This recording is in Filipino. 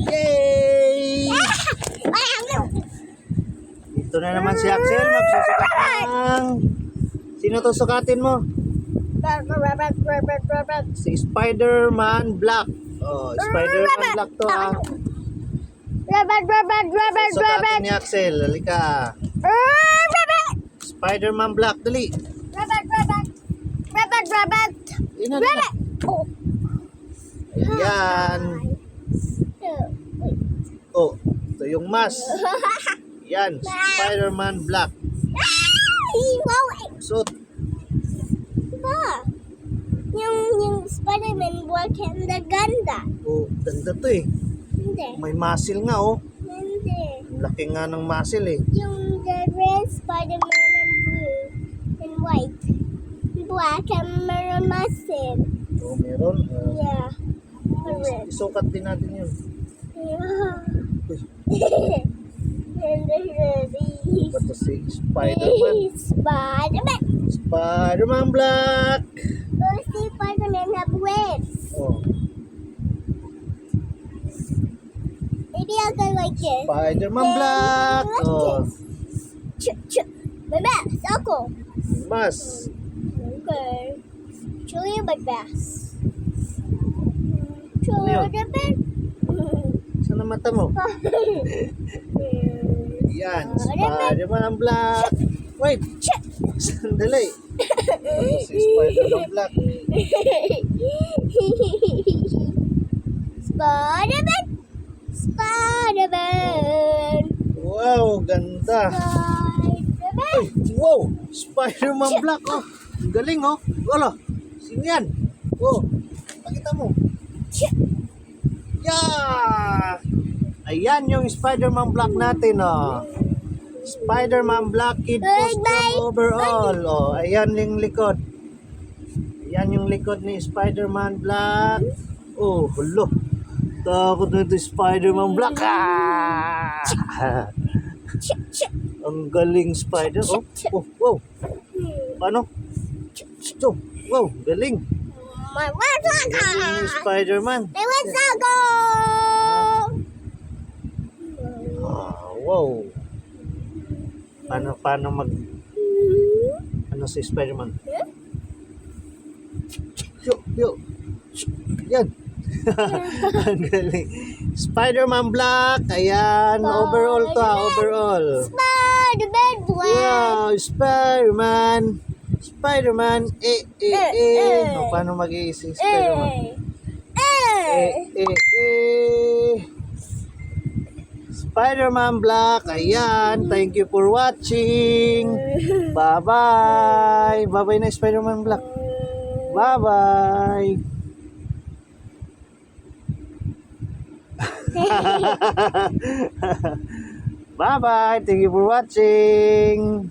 Yay! Ito na naman si Axel. Magsusukat ng... Sino to sukatin mo? Si Spider-Man Black. Oh, Spider-Man Black to ha. Sukatin ni Axel. Halika. Spider-Man Black. Dali. Ina na. Ayan. Oh, ito yung mask. Yan, Spider-Man Black. Suot. Yung Spider-Man Black ang ganda. Oh, ganda to eh. Hindi. May muscle nga oh. Hindi. Laki nga ng muscle eh. Yung the red Spider-Man and blue and white. Black and meron muscle. Oh, meron. Yeah. Red. Isukat din natin yun. Yeah. And the Ito si Spider-Man. Spider-Man. Spider-Man Black. Those Spider-Man have wings. Oh, Maybe I'll go like this. Spider-Man Black. Oh, My bass, Uncle. mas. Okay. Show you my bass. Show Ano yun? the bass. Saan ang mata mo? Yan, Spider-Man Black. Wait, sandali. Si Spider-Man Black. Spider-Man. Spider-Man. Wow, ganda. Spider-Man. Ay, wow, Spider-Man Black. Oh, ang galing oh. Wala, sino yan? Oh, pakita mo. Yeah! Ayan yung Spider-Man Black natin oh. Spider-Man Black Kid Custom Overall. Oh, ayan yung likod. Ayan yung likod ni Spider-Man Black. Oh, hulo. Takot na ito Spider-Man Black. Ah! Ang galing Spider. Oh, oh, wow. Paano? So, wow, galing. My what's Galing yung Spider-Man. My what's go? Ah, wow. Paano mag ano si Spider-Man? Yo. Yan. Ang galing. Spider-Man Black. Ayan, overall to ha, overall. Spider-Man Black. Wow, Spider-Man. Spider-Man. No, paano mag-iisip Spider-Man? Spider-Man Black. Ayan. Thank you for watching. Bye-bye. Bye-bye na Spider-Man Black. Bye-bye. Bye-bye. Thank you for watching.